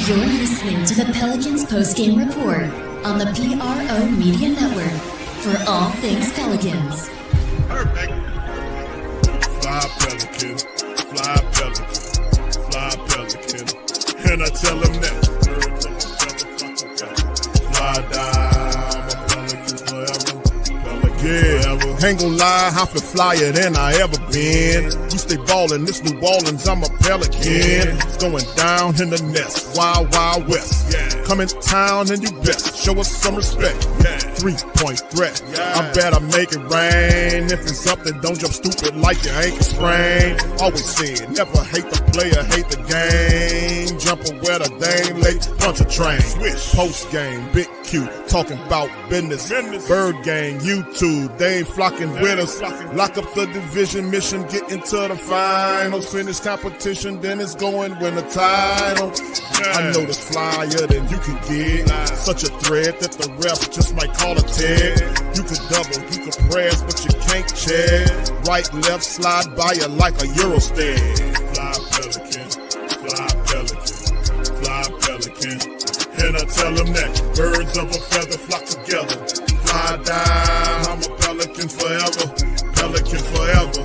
You're listening to the Pelicans postgame report on the PRO Media Network for all things Pelicans. Perfect. Fly Pelican, fly Pelican, fly Pelican. And I tell him that. Fly down, I'm a Pelican forever. Pelican, ain't gon' lie, I feel flyer than I ever been. We stay ballin', this New Orleans, I'm a Pelican. It's going down in the nest, wild, wild west. Come in town and you best show us some respect. 3-point threat, I better make it rain. If it's up, then don't jump stupid like your ankle sprain. Always said, never hate the player, hate the game. Jumping where the dame late, punch a train. Post game, big Q, talking about business. Bird gang, YouTube, they ain't flocking with us. Lock up the division mission, get into the finals. Finish competition, then it's going win the title. I know this flyer than you can get. Such a threat that the refs just might call a tag. You could double, you could press, but you can't check. Right, left, slide by you like a Eurostag. Fly Pelican, fly Pelican, fly Pelican. And I tell them that birds of a feather flock together. Fly down, I'm a Pelican forever. Pelican forever.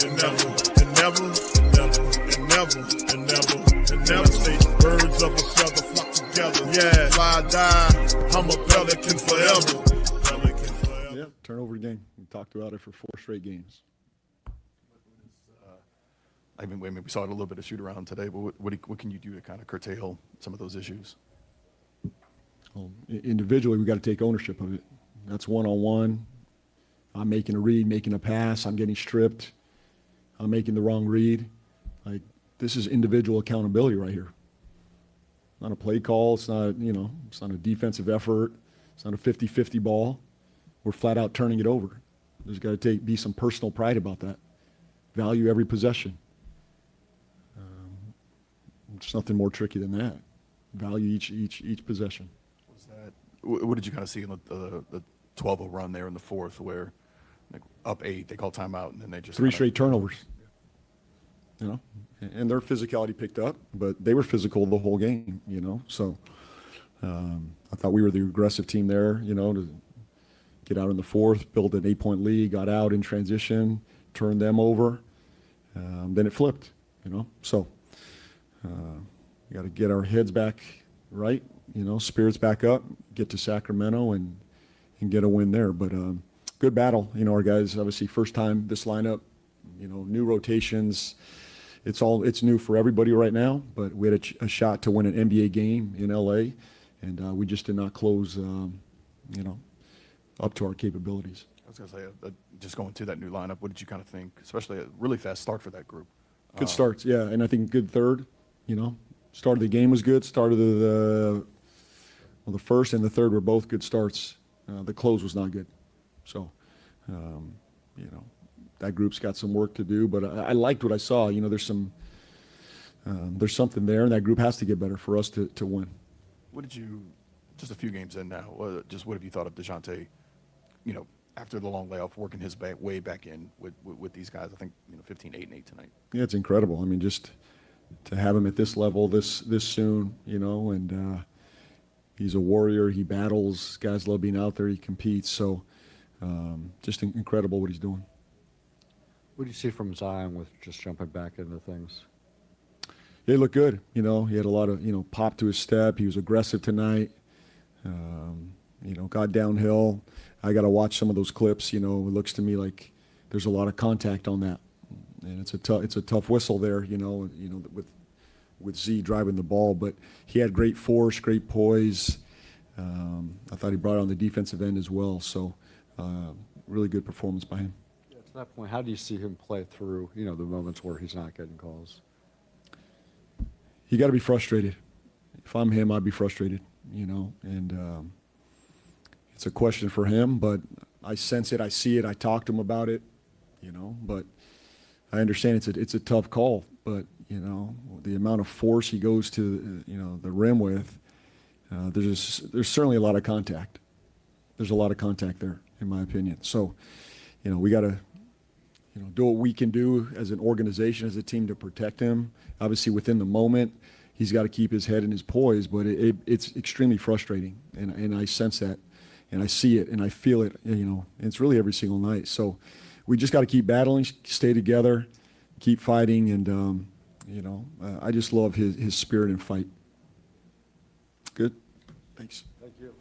And never, and never, and never, and never, and never, and never say birds of a feather flock together. Yeah, fly down, I'm a Pelican forever. Pelican forever. Yeah, turnover game. We talked about it for 4 straight games. I mean, we saw it a little bit of shoot around today, but what can you do to kind of curtail some of those issues? Well, individually, we got to take ownership of it. That's one-on-one. I'm making a read, making a pass. I'm getting stripped. I'm making the wrong read. Like, this is individual accountability right here. Not a play call. It's not, it's not a defensive effort. It's not a 50-50 ball. We're flat out turning it over. There's got to be some personal pride about that. Value every possession. There's nothing more tricky than that. Value each possession. What did you kind of see in the 12-0 run there in the fourth, where like, up 8, they call timeout, and then they just 3 straight turnovers. And their physicality picked up, but they were physical the whole game. So I thought we were the aggressive team there. To get out in the fourth, build an 8-point lead, got out in transition, turned them over. Then it flipped. So. We got to get our heads back right, spirits back up, get to Sacramento and get a win there. But good battle. Our guys, obviously, first time this lineup, new rotations. It's new for everybody right now, but we had a shot to win an NBA game in LA, and we just did not close, up to our capabilities. I was going to say, just going through that new lineup, what did you kind of think, especially a really fast start for that group? Good starts, yeah, and I think good third. Start of the game was good. Start of the first and the third were both good starts. The close was not good. So, that group's got some work to do. But I liked what I saw. There's something there, and that group has to get better for us to win. What did you, just a few games in now, what have you thought of DeJounte, after the long layoff, working his way back in with these guys? I think 15, 8, and 8 tonight. Yeah, it's incredible. I mean, just to have him at this level this soon, and he's a warrior. He battles. Guys love being out there. He competes. So just incredible what he's doing. What do you see from Zion with just jumping back into things? He looked good. He had a lot of, pop to his step. He was aggressive tonight. Got downhill. I got to watch some of those clips. It looks to me like there's a lot of contact on that. And it's a tough whistle there, with Z driving the ball. But he had great force, great poise. I thought he brought it on the defensive end as well. So really good performance by him. Yeah, to that point, how do you see him play through, the moments where he's not getting calls? You got to be frustrated. If I'm him, I'd be frustrated, and it's a question for him. But I sense it, I see it, I talk to him about it, but I understand it's a tough call, but the amount of force he goes to the rim with, there's certainly a lot of contact. There's a lot of contact there, in my opinion. So, we got to do what we can do as an organization, as a team, to protect him. Obviously, within the moment, he's got to keep his head and his poise, but it's extremely frustrating, and I sense that, and I see it, and I feel it, and it's really every single night. So we just got to keep battling, stay together, keep fighting, and I just love his spirit and fight. Good. Thanks. Thank you.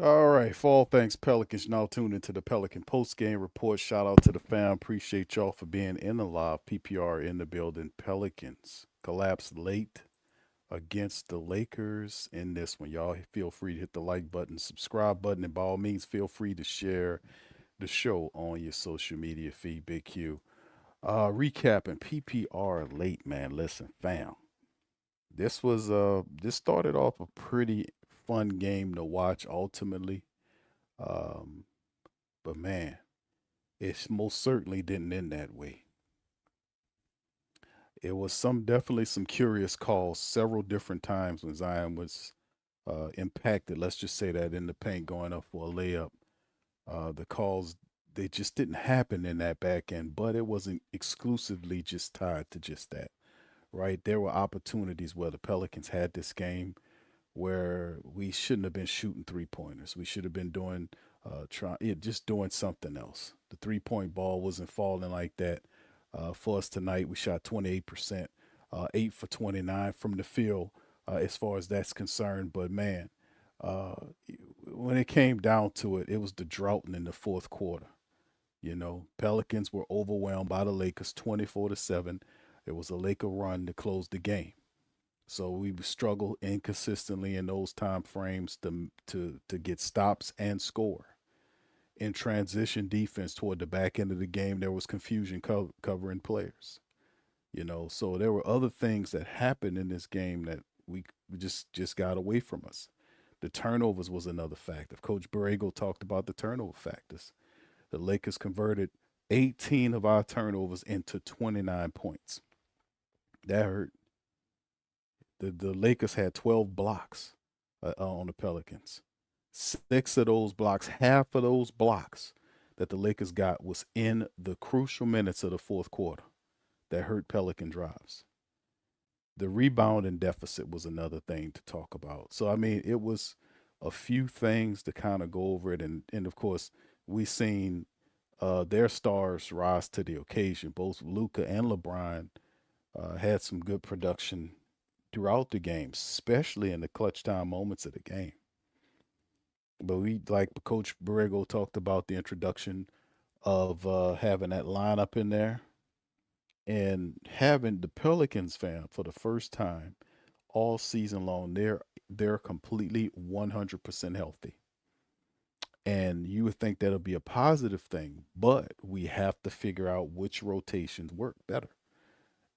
All right, fall thanks Pelicans. Now tuned into the Pelican post-game report. Shout out to the fam. Appreciate y'all for being in the live. PPR in the building. Pelicans collapsed late against the Lakers in this one. Y'all feel free to hit the like button, subscribe button, and by all means, feel free to share the show on your social media feed. Big Q. Recapping PPR late, man. Listen, fam. This started off a pretty fun game to watch ultimately. But man, it most certainly didn't end that way. It was definitely some curious calls several different times when Zion was impacted. Let's just say that in the paint going up for a layup. The calls, they just didn't happen in that back end, but it wasn't exclusively just tied to just that, right? There were opportunities where the Pelicans had this game where we shouldn't have been shooting 3-pointers. We should have been doing just doing something else. The 3-point ball wasn't falling like that. For us tonight, we shot 28%, 8 for 29 from the field as far as that's concerned. But man, when it came down to it, it was the drought in the fourth quarter. Pelicans were overwhelmed by the Lakers 24-7. It was a Laker run to close the game. So we struggle inconsistently in those time frames to get stops and score. In transition defense toward the back end of the game, there was confusion covering players. So there were other things that happened in this game that we just got away from us. The turnovers was another factor. Coach Borrego talked about the turnover factors. The Lakers converted 18 of our turnovers into 29 points. That hurt. The Lakers had 12 blocks on the Pelicans. 6 of those blocks, half of those blocks that the Lakers got was in the crucial minutes of the fourth quarter. That hurt Pelican drives. The rebounding deficit was another thing to talk about. So, I mean, it was a few things to kind of go over it. And of course, we seen their stars rise to the occasion. Both Luka and LeBron had some good production throughout the game, especially in the clutch time moments of the game. But like Coach Borrego talked about the introduction of having that lineup in there and having the Pelicans fan for the first time all season long. They're completely 100% healthy. And you would think that'll be a positive thing, but we have to figure out which rotations work better.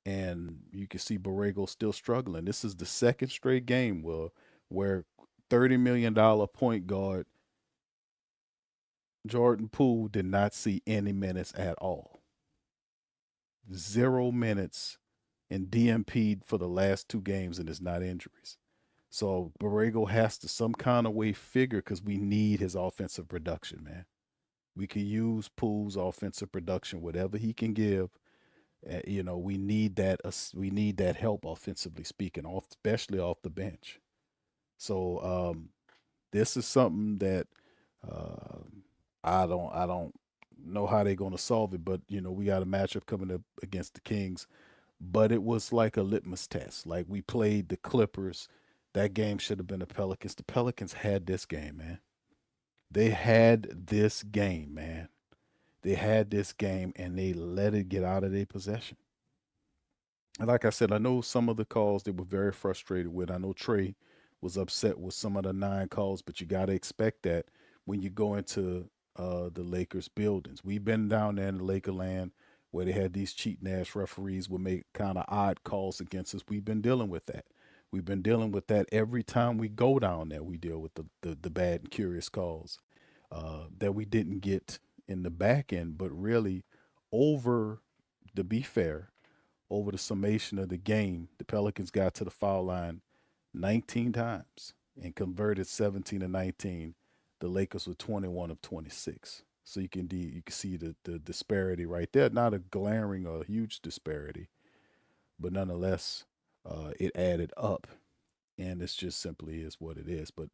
And you can see Borrego still struggling. This is the second straight game where $30 million point guard Jordan Poole did not see any minutes at all. 0 minutes and DMP'd for the last 2 games, and it's not injuries. So Borrego has to some kind of way figure, because we need his offensive production, man. We can use Poole's offensive production, whatever he can give. We need that. We need that help offensively speaking, especially off the bench. So this is something that I don't know how they're going to solve it. But we got a matchup coming up against the Kings. But it was like a litmus test. Like, we played the Clippers. That game should have been the Pelicans. The Pelicans had this game, man. They had this game, man. They had this game, and they let it get out of their possession. And like I said, I know some of the calls they were very frustrated with. I know Trey was upset with some of the 9 calls, but you got to expect that when you go into the Lakers buildings. We've been down there in the Lakerland where they had these cheating-ass referees would make kind of odd calls against us. We've been dealing with that. We've been dealing with that every time we go down there. We deal with the bad and curious calls that we didn't get in the back end, but really to be fair, over the summation of the game, the Pelicans got to the foul line 19 times and converted 17 of 19. The Lakers were 21 of 26. So you can see the disparity right there. Not a glaring or a huge disparity, but nonetheless, it added up, and it's just simply is what it is. But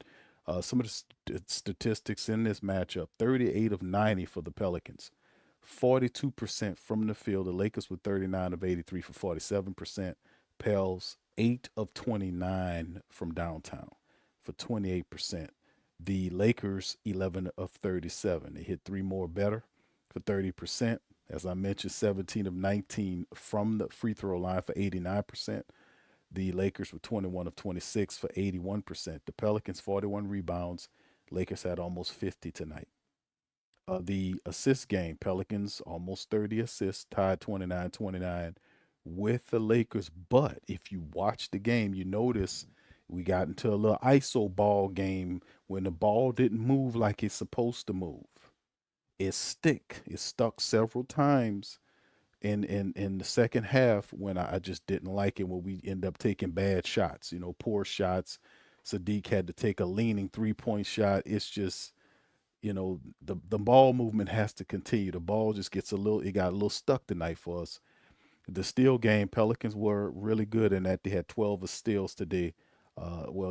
some of the statistics in this matchup: 38 of 90 for the Pelicans, 42% from the field. The Lakers with 39 of 83 for 47%. Pels 8 of 29 from downtown for 28%. The Lakers 11 of 37. They hit three more better for 30%. As I mentioned, 17 of 19 from the free throw line for 89%. The Lakers were 21 of 26 for 81%. The Pelicans 41 rebounds. Lakers had almost 50 tonight. The assist game, Pelicans almost 30 assists, tied 29-29 with the Lakers. But if you watch the game, you notice we got into a little ISO ball game when the ball didn't move like it's supposed to move. It stuck several times in the second half when I just didn't like it, when we end up taking bad shots, poor shots. Sadiq had to take a leaning 3-point shot. It's just, the ball movement has to continue. The ball just got a little stuck tonight for us. The steal game, Pelicans were really good in that they had 12 steals today.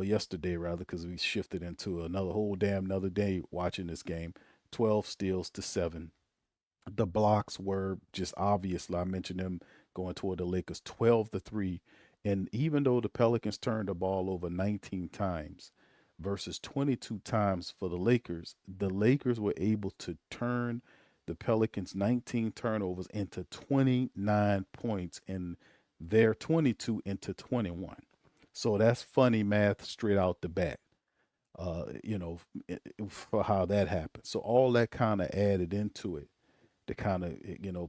Yesterday rather, because we shifted into another day watching this game. 12 steals to 7. The blocks were just obvious. I mentioned them going toward the Lakers, 12-3. And even though the Pelicans turned the ball over 19 times versus 22 times for the Lakers were able to turn the Pelicans' 19 turnovers into 29 points and their 22 into 21. So that's funny math straight out the bat, for how that happened. So all that kind of added into it to kind of,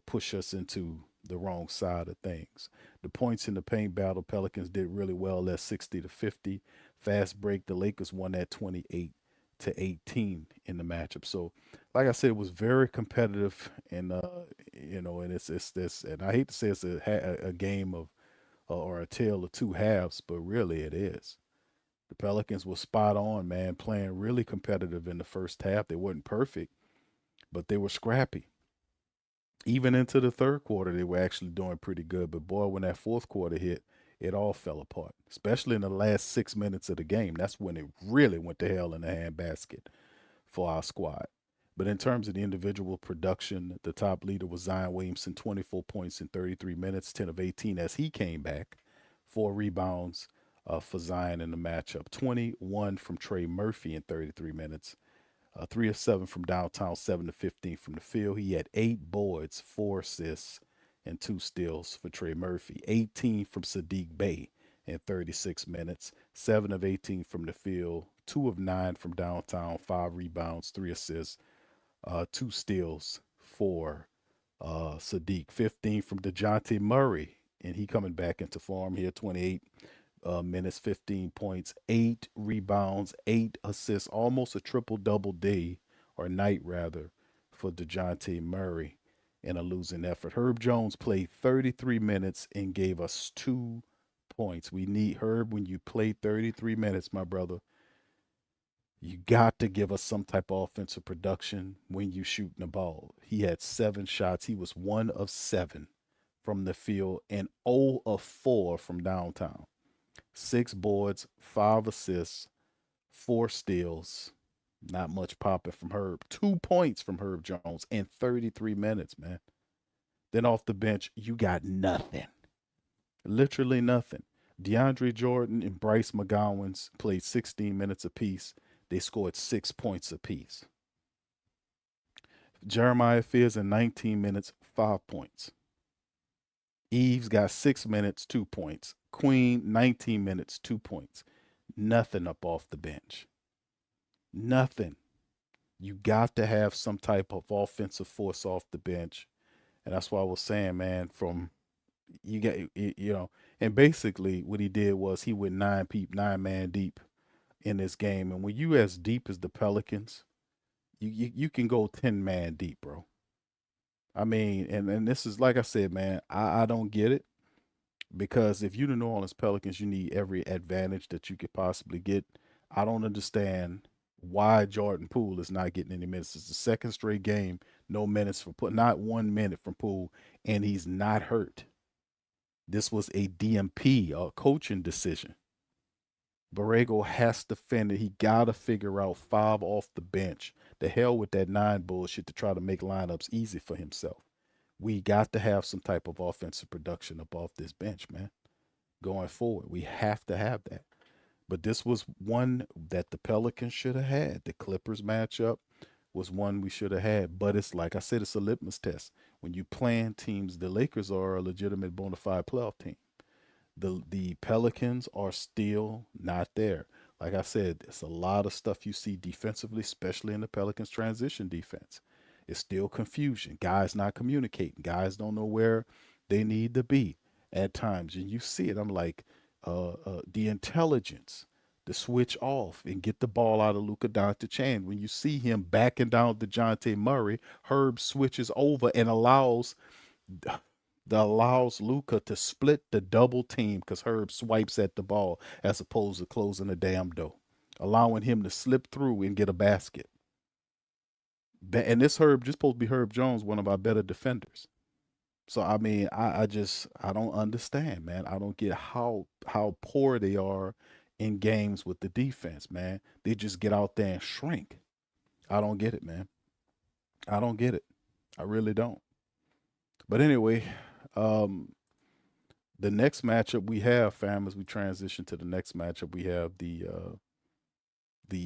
push us into the wrong side of things. The points in the paint battle, Pelicans did really well at 60-50. Fast break, the Lakers won at 28-18 in the matchup. So, like I said, it was very competitive, and and it's this, and I hate to say it's a game of or a tale of two halves, but really it is. The Pelicans were spot on, man, playing really competitive in the first half. They weren't perfect, but they were scrappy. Even into the third quarter, they were actually doing pretty good. But boy, when that fourth quarter hit, it all fell apart, especially in the last 6 minutes of the game. That's when it really went to hell in the handbasket for our squad. But in terms of the individual production, the top leader was Zion Williamson, 24 points in 33 minutes, 10 of 18 as he came back, 4 rebounds for Zion in the matchup, 21 from Trey Murphy in 33 minutes, 3 of 7 from downtown, 7 of 15 from the field. He had 8 boards, 4 assists, and 2 steals for Trey Murphy. 18 from Sadiq Bey in 36 minutes, 7 of 18 from the field, 2 of 9 from downtown, 5 rebounds, 3 assists, 2 steals for Sadiq. 15 from DeJounte Murray, and he coming back into form here, 28 minutes, 15 points, 8 rebounds, 8 assists, almost a triple-double day, or night rather, for DeJounte Murray in a losing effort. Herb Jones played 33 minutes and gave us 2 points. We need Herb. When you play 33 minutes, my brother, you got to give us some type of offensive production when you shooting the ball. He had 7 shots. He was 1 of 7 from the field and 0 of 4 from downtown. 6 boards, 5 assists, 4 steals. Not much popping from Herb. 2 points from Herb Jones in 33 minutes, man. Then off the bench, you got nothing. Literally nothing. DeAndre Jordan and Bryce McGowan played 16 minutes apiece. They scored 6 points apiece. Jeremiah Fears in 19 minutes, 5 points. Eves got 6 minutes, 2 points. Queen, 19 minutes, 2 points. Nothing up off the bench. Nothing. You got to have some type of offensive force off the bench. And that's why I was saying, man, and basically what he did was he went 9-man deep in this game. And when you as deep as the Pelicans, you can go 10-man deep, bro. I mean, and this is, like I said, man, I don't get it, because if you're the New Orleans Pelicans, you need every advantage that you could possibly get. I don't understand why Jordan Poole is not getting any minutes. It's the second straight game, no minutes not 1 minute from Poole, and he's not hurt. This was a DMP, a coaching decision. Borrego has to fend it. He got to figure out 5 off the bench. The hell with that 9 bullshit to try to make lineups easy for himself. We got to have some type of offensive production up off this bench, man. Going forward, we have to have that. But this was one that the Pelicans should have had. The Clippers matchup was one we should have had. But it's like I said, it's a litmus test. When you plan teams, the Lakers are a legitimate bona fide playoff team. The Pelicans are still not there. Like I said, it's a lot of stuff you see defensively, especially in the Pelicans transition defense. It's still confusion. Guys not communicating. Guys don't know where they need to be at times. And you see it. I'm like, the intelligence to switch off and get the ball out of Luka Doncic. When you see him backing down DeJounte Murray, Herb switches over and allows Luka to split the double team because Herb swipes at the ball as opposed to closing the damn door, allowing him to slip through and get a basket. And this Herb just supposed to be Herb Jones, one of our better defenders. So I mean, I just I don't understand, man. I don't get how poor they are in games with the defense, man. They just get out there and shrink. I don't get it, man. I don't get it. I really don't. But anyway, the next matchup we have, fam, as we transition to the next matchup, we have the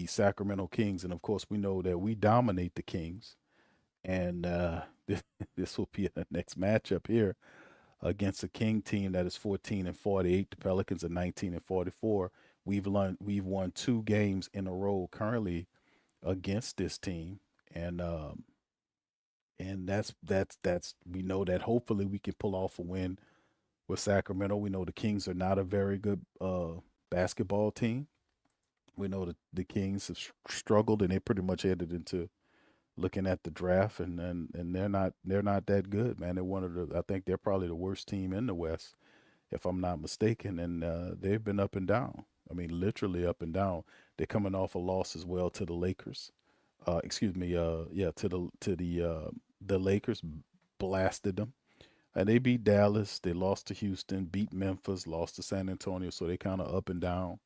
Sacramento Kings, and of course, we know that we dominate the Kings, and this will be the next matchup here against a King team that is 14-48. The Pelicans are 19-44. We've won 2 games in a row currently against this team, and that's we know that hopefully we can pull off a win with Sacramento. We know the Kings are not a very good basketball team. We know that the Kings have struggled, and they pretty much headed into looking at the draft, and they're not that good, man. They're one of the I think they're probably the worst team in the West, if I'm not mistaken, and they've been up and down. I mean, literally up and down. They're coming off a loss as well to the Lakers. Excuse me, the Lakers blasted them. And they beat Dallas, they lost to Houston, beat Memphis, lost to San Antonio, so they kind of up and down.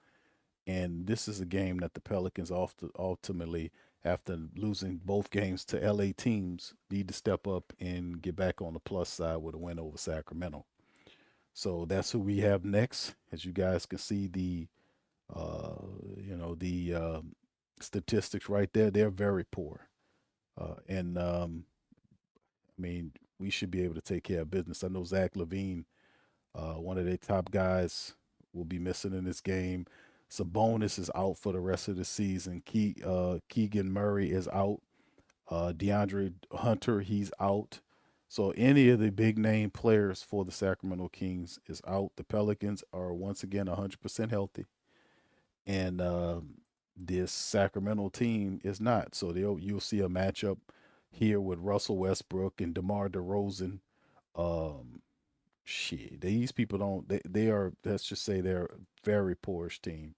And this is a game that the Pelicans ultimately, after losing both games to LA teams, need to step up and get back on the plus side with a win over Sacramento. So that's who we have next. As you guys can see, the statistics right there, they're very poor. And I mean, we should be able to take care of business. I know Zach LaVine, one of their top guys, will be missing in this game. Sabonis is out for the rest of the season. Keegan Murray is out. DeAndre Hunter, he's out. So any of the big name players for the Sacramento Kings is out. The Pelicans are once again 100% healthy. And this Sacramento team is not. So you'll see a matchup here with Russell Westbrook and DeMar DeRozan. These people they are, let's just say they're a very poorish team.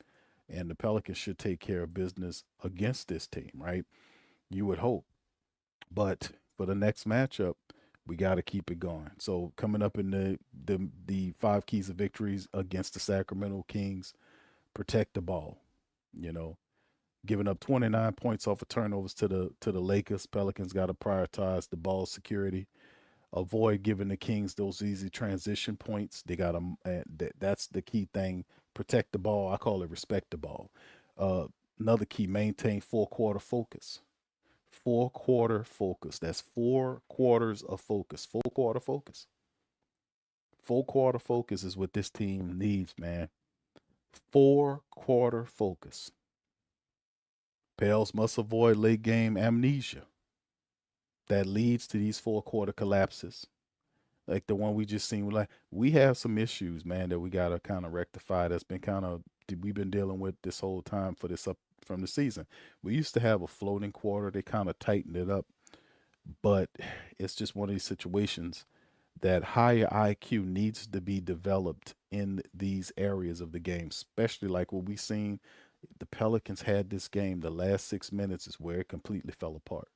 And the Pelicans should take care of business against this team, right? You would hope. But for the next matchup, we got to keep it going. So coming up in the 5 keys of victories against the Sacramento Kings, protect the ball, giving up 29 points off of turnovers to the Lakers. Pelicans got to prioritize the ball security. Avoid giving the Kings those easy transition points. They got to. That's the key thing. Protect the ball. I call it respect the ball. Another key: maintain 4-quarter focus. 4-quarter focus. That's 4 quarters of focus. 4-quarter focus. 4-quarter focus is what this team needs, man. 4-quarter focus. Pels must avoid late game amnesia that leads to these 4-quarter collapses, like the one we just seen. Like, we have some issues, man, that we got to kind of rectify. That's been we've been dealing with this whole time for this up from the season. We used to have a floating quarter. They kind of tightened it up, but it's just one of these situations that higher IQ needs to be developed in these areas of the game, especially like what we seen. The Pelicans had this game. The last 6 minutes is where it completely fell apart.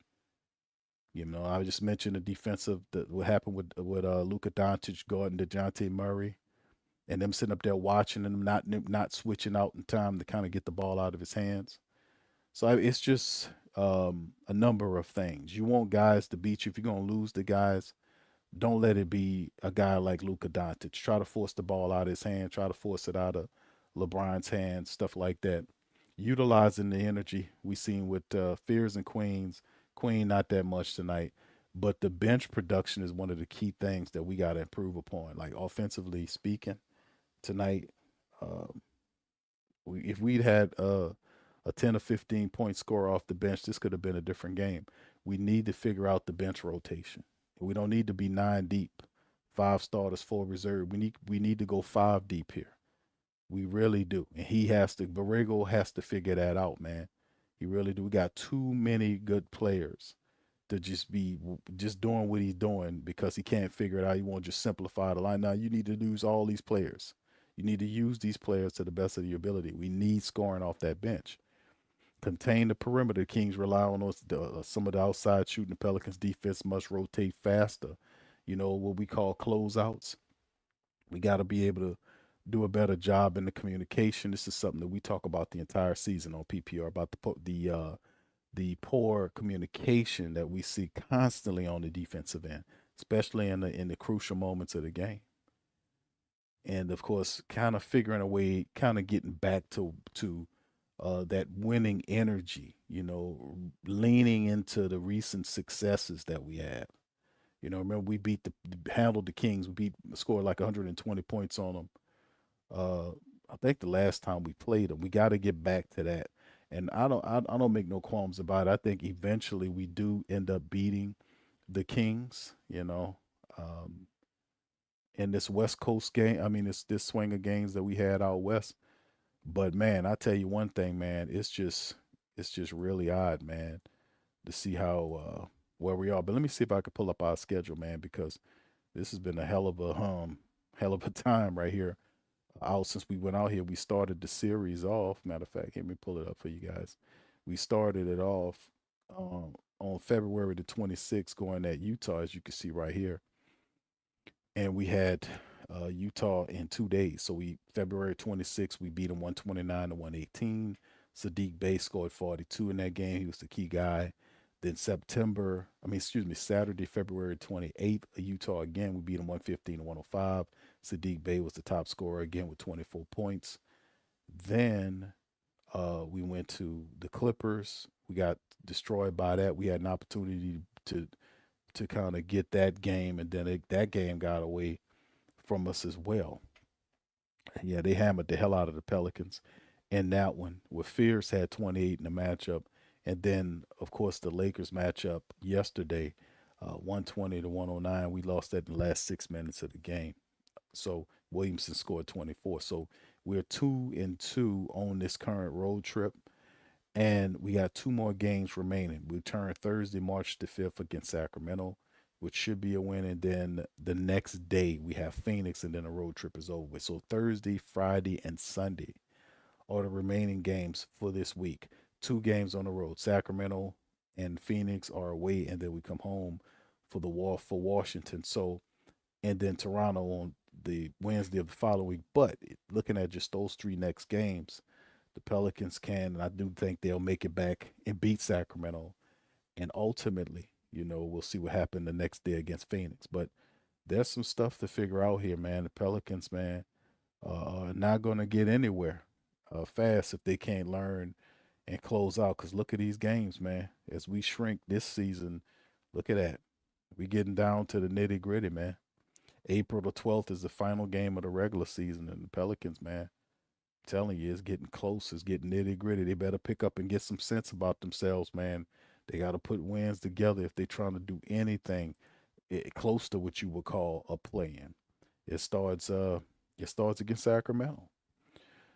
I just mentioned what happened with Luka Doncic guarding DeJounte Murray. and them sitting up there watching and not switching out in time to kind of get the ball out of his hands. So it's just a number of things. You want guys to beat you. If you're gonna lose the guys, don't let it be a guy like Luka Doncic. Try to force the ball out of his hand. Try to force it out of LeBron's hands. Stuff like that. Utilizing the energy we seen with Fears and Queens. Queen not that much tonight, but the bench production is one of the key things that we got to improve upon. Like offensively speaking, tonight, uh, if we'd had a 10 or 15 point score off the bench, this could have been a different game. We need to figure out the bench rotation. We don't need to be 9 deep, 5 starters, 4 reserve. We need to go 5 deep here. We really do. And Borrego has to figure that out, man. He really do. We got too many good players to just be just doing what he's doing because he can't figure it out. He won't just simplify the line. Now you need to use all these players. You need to use these players to the best of your ability. We need scoring off that bench. Contain the perimeter. Kings rely on some of the outside shooting. The Pelicans defense must rotate faster. What we call closeouts. We got to be able to do a better job in the communication. This is something that we talk about the entire season on PPR about the poor communication that we see constantly on the defensive end, especially in the crucial moments of the game. And of course, kind of figuring a way, kind of getting back to that winning energy, leaning into the recent successes that we have. Remember we handled the Kings. We scored like 120 points on them. I think the last time we played them. We got to get back to that. And I don't make no qualms about it. I think eventually we do end up beating the Kings. In this West Coast game. I mean, it's this swing of games that we had out west. But man, I tell you one thing, man, it's just really odd, man, to see how where we are. But let me see if I can pull up our schedule, man, because this has been a hell of a time right here. Out since we went out here, we started the series off. Matter of fact, let me pull it up for you guys. We started it off on February the 26th, going at Utah, as you can see right here, and we had Utah in 2 days. So February 26th, we beat them 129 to 118. Sadiq Bey scored 42 in that game. He was the key guy. Then Saturday, February 28th, Utah again, we beat them 115 to 105. Sadiq Bey was the top scorer again with 24 points. Then we went to the Clippers. We got destroyed by that. We had an opportunity to kind of get that game, and then that game got away from us as well. Yeah, they hammered the hell out of the Pelicans in that one, where Fierce had 28 in the matchup. And then, of course, the Lakers matchup yesterday, 120 to 109. We lost that in the last 6 minutes of the game. So Williamson scored 24. So we're 2-2 on this current road trip. And we got 2 more games remaining. We turn Thursday, March the 5th against Sacramento, which should be a win. And then the next day we have Phoenix, and then the road trip is over with. So Thursday, Friday, and Sunday are the remaining games for this week. 2 games on the road. Sacramento and Phoenix are away, and then we come home for Washington. So, and then Toronto on the Wednesday of the following week. But looking at just those 3 next games, the Pelicans can, and I do think they'll make it back and beat Sacramento. And ultimately, we'll see what happened the next day against Phoenix. But there's some stuff to figure out here, man. The Pelicans, man, are not going to get anywhere fast if they can't learn and close out. Because look at these games, man. As we shrink this season, look at that. We getting down to the nitty gritty, man. April the 12th is the final game of the regular season, and the Pelicans, man, I'm telling you, it's getting close. It's getting nitty gritty. They better pick up and get some sense about themselves, man. They got to put wins together if they're trying to do anything close to what you would call a play-in. It starts against Sacramento.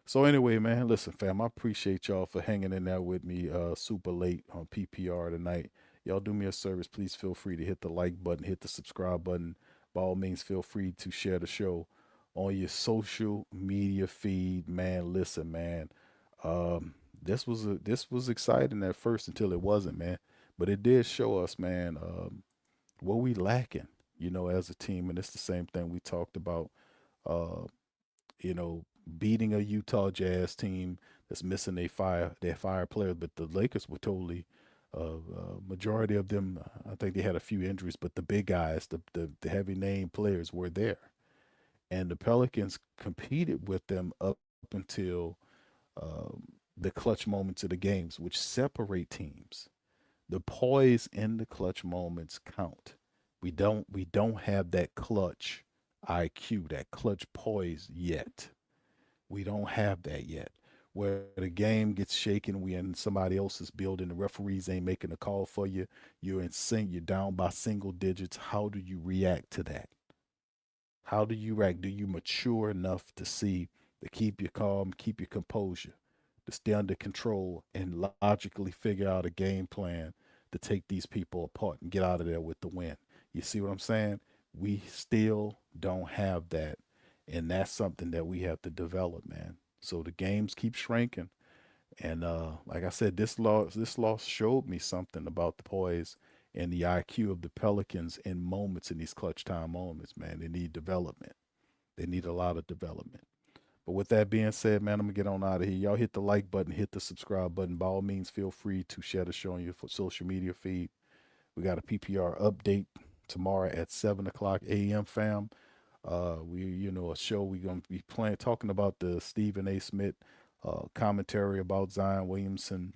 So anyway, man, listen, fam, I appreciate y'all for hanging in there with me super late on PPR tonight. Y'all do me a service. Please feel free to hit the like button, hit the subscribe button. By all means, feel free to share the show on your social media feed, man. Listen, man, this was exciting at first until it wasn't, man. But it did show us, man, what we lacking, as a team. And it's the same thing we talked about beating a Utah Jazz team that's missing their fire players, but the Lakers were totally majority of them. I think they had a few injuries, but the big guys, the heavy name players were there, and the Pelicans competed with them up until the clutch moments of the games, which separate teams. The poise in the clutch moments count. We don't have that clutch IQ, that clutch poise yet. We don't have that yet. Where the game gets shaken, we in somebody else's building, the referees ain't making a call for you, you're in sync, you're down by single digits. How do you react to that? How do you react? Do you mature enough to keep your calm, keep your composure, to stay under control and logically figure out a game plan to take these people apart and get out of there with the win? You see what I'm saying? We still don't have that. And that's something that we have to develop, man. So the games keep shrinking. And like I said, this loss showed me something about the poise and the IQ of the Pelicans in moments, in these clutch time moments, man. They need development. They need a lot of development. But with that being said, man, I'm going to get on out of here. Y'all hit the like button, hit the subscribe button. By all means, feel free to share the show on your social media feed. We got a PPR update tomorrow at 7 o'clock a.m., fam. A show we're going to be talking about the Stephen A. Smith commentary about Zion Williamson.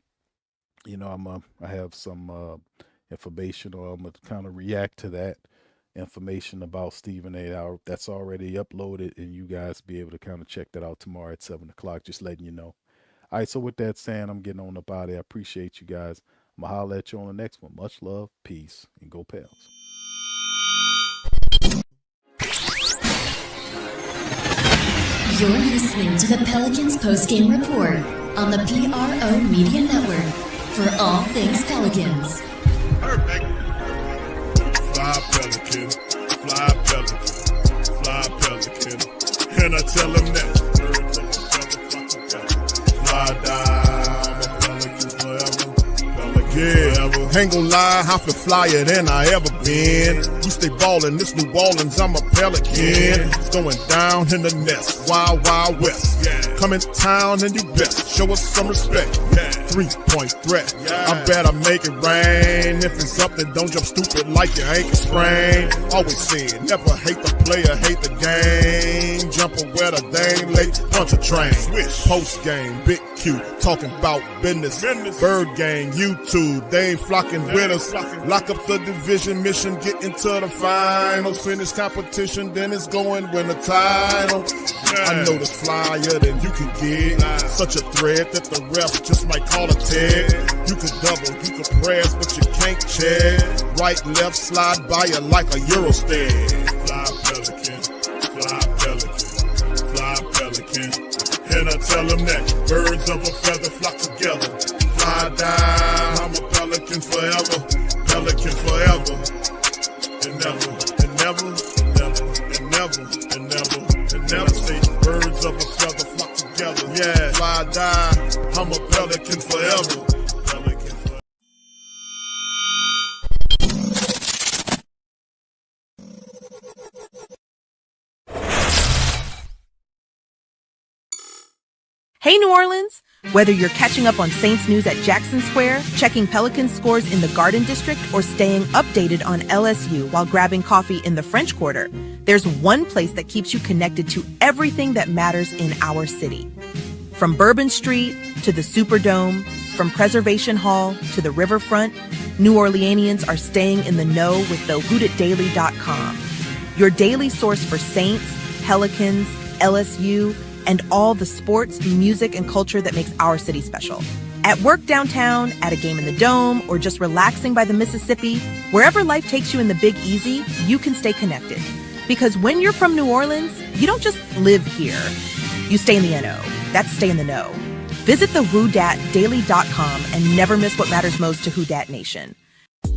I have some information, or I'm going to kind of react to that information about Stephen A. That's already uploaded, and you guys be able to kind of check that out tomorrow at 7 o'clock, just letting you know. All right, so with that saying, I'm getting on up out of there. I appreciate you guys. I'm going to holler at you on the next one. Much love, peace, and go Pels. You're listening to the Pelicans postgame report on the PRO Media Network. For all things Pelicans. Perfect. Fly Pelican, fly Pelican, fly Pelican. And I tell him that. Fly down, Pelican forever. Pelican ever. Ain't gon' lie, I feel flyer than I ever been. We stay ballin', this New Orleans, I'm a Pelican. It's going down in the nest, wild, wild west. Come in town and you best show us some respect. 3-point threat, I better make it rain. If it's up, then don't jump stupid like your ankle sprain. Always said, never hate the player, hate the game. Jumping where the dame late, punch a train. Post game, big Q, talking about business. Bird gang, YouTube, they ain't flocking with us. Lock up the division mission, get into the finals. Finish competition, then it's going win the title. I know this flyer than you can get. Such a threat that the refs just might call a tag. You could double, you could press, but you can't check. Right, left, slide by you like a Eurostag. Fly Pelican, fly Pelican, fly Pelican. And I tell them that birds of a feather flock together. Fly down, I'm a Pelican forever, Pelican forever. And never, and never, and never, and never, and never, and never say birds of a feather flock together. Yeah, fly down, I'm a Pelican forever. Pelican forever. Hey, New Orleans! Whether you're catching up on Saints news at Jackson Square, checking Pelicans scores in the Garden District, or staying updated on LSU while grabbing coffee in the French Quarter, there's one place that keeps you connected to everything that matters in our city. From Bourbon Street to the Superdome, from Preservation Hall to the riverfront, New Orleanians are staying in the know with thewhodatdaily.com. Your daily source for Saints, Pelicans, LSU, and all the sports, music, and culture that makes our city special. At work downtown, at a game in the Dome, or just relaxing by the Mississippi, wherever life takes you in the Big Easy, you can stay connected. Because when you're from New Orleans, you don't just live here. You stay in the NO. That's stay in the know. Visit thewhodatdaily.com and never miss what matters most to Who Dat Nation.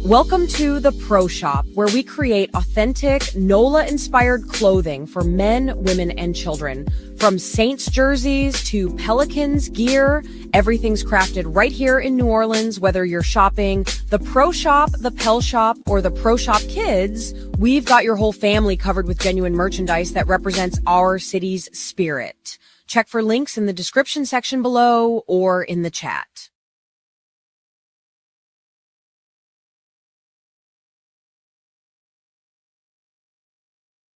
Welcome to the Pro Shop, where we create authentic NOLA-inspired clothing for men, women, and children. From Saints jerseys to Pelicans gear, everything's crafted right here in New Orleans. Whether you're shopping the Pro Shop, the Pel Shop, or the Pro Shop Kids, we've got your whole family covered with genuine merchandise that represents our city's spirit. Check for links in the description section below or in the chat.